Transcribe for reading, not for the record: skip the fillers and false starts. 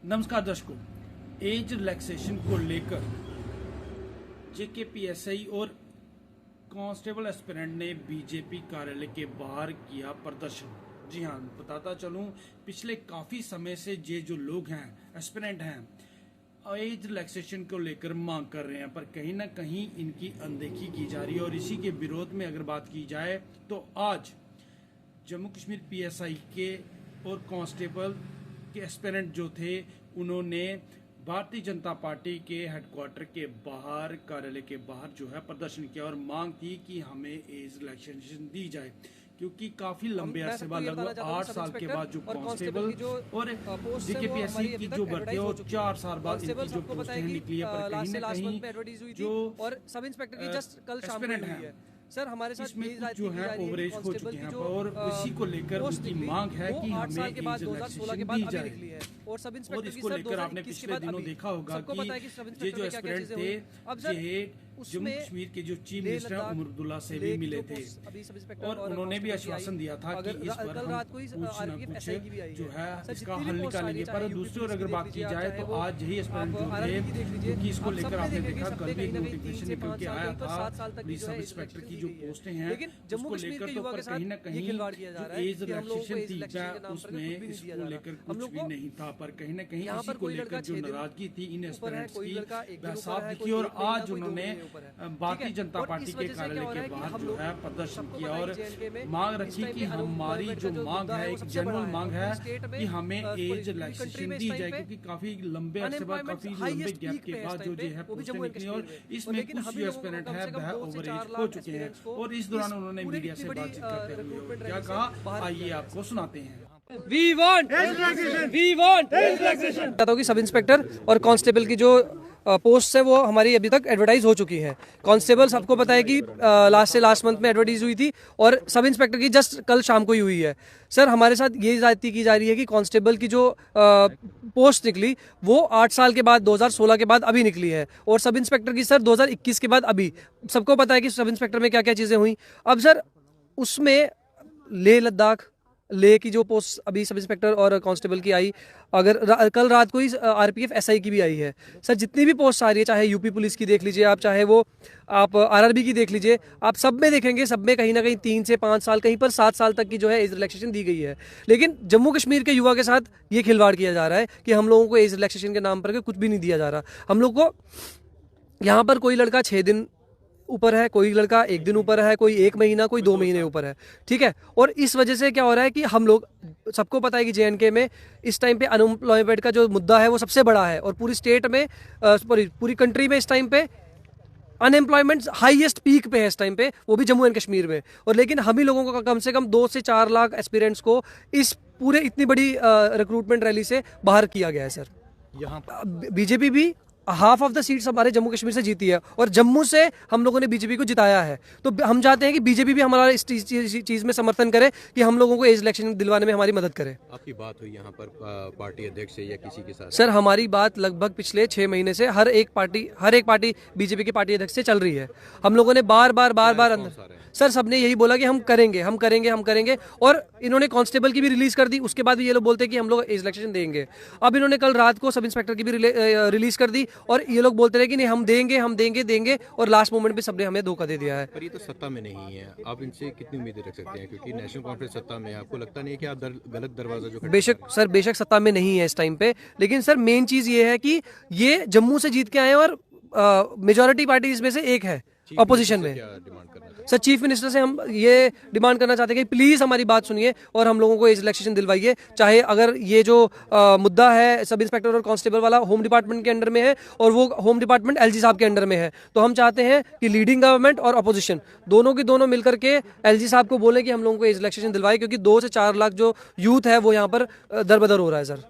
नमस्कार दर्शकों, age relaxation को लेकर जेकेपीएसआई और कांस्टेबल एस्पिरेंट ने बीजेपी कार्यालय के बाहर किया प्रदर्शन। जी हां, बताता चलूं, पिछले काफी समय से ये जो लोग हैं, एस्पिरेंट हैं, एज रिलैक्सेशन को लेकर मांग कर रहे हैं, पर कहीं ना कहीं इनकी अनदेखी की जा रही है। और इसी के विरोध में अगर बात की जाए तो आज जम्मू कश्मीर पीएसआई के और कांस्टेबल के एस्पिरेंट जो थे, उन्होंने भारतीय जनता पार्टी के हेडक्वार्टर के बाहर, कार्यालय के बाहर जो है प्रदर्शन किया और मांग की कि हमें एज रिलैक्सेशन दी जाए, क्योंकि काफी लंबे अरसे बाद, लगभग 8 साल के बाद जो कांस्टेबल और जेकेपीएससी की जो भर्ती है और 4 साल बाद इनकी जो पोस्टें निकली है, पर कहीं ना कहीं जो और सब इंस्पेक्टर की जस्ट कल शाम को हुई है। सर हमारे साथ इसमें जो है ओवरेज हो चुके हैं और इसी को लेकर उनकी मांग है कि हमें एज रिलैक्सेशन दी जाए। और इसको लेकर आपने पिछले दिनों देखा होगा कि ये जो एस्पिरेंट थे, ये जम्मू कश्मीर के जो चीफ मिनिस्टर उमर अब्दुल्ला से भी मिले थे और उन्होंने भी आश्वासन दिया था कि इस पर हम कुछ न कुछ जो है इसका हल निकालेंगे। पर दूसरी ओर अगर बात की जाए तो आज यही एस्पिरेंट जो थे, क्योंकि इसको लेकर आपने देखा कल भी एक नोटिफिकेशन निकल के आया था पुलिस सब इंस्पेक्टर की जो पोस्टें हैं उसको लेकर, तो पर कहीं ना कहीं जो एज रिलैक्सेशन थी उसमें इसको लेकर कुछ भी नहीं था। पर कहीं ना कहीं इसी को लेकर जो नाराजगी थी इन एस्पिरेंट्स की, वह साफ दिखी और आज उन्होंने भारतीय जनता पार्टी के कार्यालय के बाहर जो है प्रदर्शन किया और मांग रखी कि हमारी जो मांग है एक जेन्युइन मांग है कि हमें एज रिलैक्सेशन दी जाए, क्योंकि काफी लंबे अरसे बाद, काफी लंबे गैप के बाद जो है पोस्टें निकली और इसमें कुछ जो एस्पिरेंट है वह ओवर एज हो चुके हैं। और इस दौरान उन्होंने मीडिया से बातचीत करते हुए क्या कहा, आइए आपको सुनाते हैं। We want relaxation। कहता हूँ कि सब इंस्पेक्टर और कांस्टेबल की जो पोस्ट है वो हमारी अभी तक एडवर्टाइज हो चुकी है। कांस्टेबल सबको पता है कि लास्ट मंथ में एडवर्टाइज हुई थी और सब इंस्पेक्टर की जस्ट कल शाम को ही हुई है। सर हमारे साथ ये ज्यादती की जा रही है कि कांस्टेबल की जो पोस्ट निकली वो 8 साल के बाद 2016 के बाद अभी निकली है और सब इंस्पेक्टर की सर 2021 के बाद अभी। सबको पता है कि सब इंस्पेक्टर में क्या क्या चीज़ें हुई। अब सर उसमें लेह लद्दाख की जो पोस्ट अभी सब इंस्पेक्टर और कांस्टेबल की आई, अगर कल रात को ही आरपीएफ एसआई की भी आई है। सर जितनी भी पोस्ट आ रही है, चाहे यूपी पुलिस की देख लीजिए आप, चाहे वो आप आरआरबी की देख लीजिए, आप सब में देखेंगे, सब में कहीं ना कहीं 3 से 5 साल, कहीं पर 7 साल तक की जो है एज रिलैक्सेशन दी गई है। लेकिन जम्मू कश्मीर के युवा के साथ ये खिलवाड़ किया जा रहा है कि हम लोगों को एज रिलैक्सेशन के नाम पर कुछ भी नहीं दिया जा रहा। हम लोग को यहाँ पर कोई लड़का 6 दिन ऊपर है, कोई लड़का 1 दिन ऊपर है, कोई 1 महीना, कोई 2 महीने ऊपर है, ठीक है। और इस वजह से क्या हो रहा है कि हम लोग, सबको पता है कि जेएनके में इस टाइम पे अनएम्प्लॉयमेंट का जो मुद्दा है वो सबसे बड़ा है और पूरी स्टेट में, पूरी कंट्री में इस टाइम पे अनएम्प्लॉयमेंट हाईएस्ट पीक पे है इस टाइम पे, वो भी जम्मू एंड कश्मीर में। और लेकिन हम ही लोगों को कम से कम 2 से 4 लाख एस्पिरेंट्स को इस पूरे इतनी बड़ी रिक्रूटमेंट रैली से बाहर किया गया है। सर यहाँ बीजेपी भी हाफ ऑफ द सीट्स हमारे जम्मू कश्मीर से जीती है और जम्मू से हम लोगों ने बीजेपी को जिताया है। तो हम चाहते हैं कि बीजेपी भी हमारा इस चीज में समर्थन करे कि हम लोगों को एज इलेक्शन दिलवाने में हमारी मदद करे। आपकी बात हुई यहाँ पर पार्टी अध्यक्ष से या किसी के साथ? सर हमारी बात लगभग पिछले 6 महीने से हर एक पार्टी बीजेपी के पार्टी अध्यक्ष से चल रही है। हम लोगों ने बार बार अंदर, सर सबने यही बोला कि हम करेंगे और इन्होंने कांस्टेबल की भी रिलीज कर दी। उसके बाद भी ये लोग बोलते हैं कि हम लोग एज इलेक्शन देंगे। अब इन्होंने कल रात को सब इंस्पेक्टर की भी रिलीज कर दी और ये लोग बोलते रहे कि नहीं हम देंगे और लास्ट मोमेंट पे सबने हमें धोखा दे दिया है। पर ये तो सत्ता में नहीं है, आप इनसे कितनी उम्मीदें रख सकते हैं, क्योंकि नेशनल कॉन्फ्रेंस सत्ता में है। आपको लगता नहीं है कि आप गलत दरवाजा जो? बेशक सत्ता में नहीं है इस टाइम पे, लेकिन सर मेन चीज ये है कि ये जम्मू से जीत के आए और मेजोरिटी पार्टी इसमें से एक है अपोजिशन में। सर चीफ मिनिस्टर से हम ये डिमांड करना चाहते हैं कि प्लीज हमारी बात सुनिए और हम लोगों को एज इलेक्शन दिलवाइए। चाहे अगर ये जो मुद्दा है सब इंस्पेक्टर और कांस्टेबल वाला होम डिपार्टमेंट के अंडर में है और वो होम डिपार्टमेंट एलजी साहब के अंडर में है, तो हम चाहते हैं कि लीडिंग गवर्नमेंट और अपोजिशन दोनों की दोनों मिलकर के एलजी साहब को बोले कि हम लोगों को एज इलेक्शन दिलवाए, क्योंकि 2 से 4 लाख जो यूथ है वो यहाँ पर दरबदर हो रहा है। सर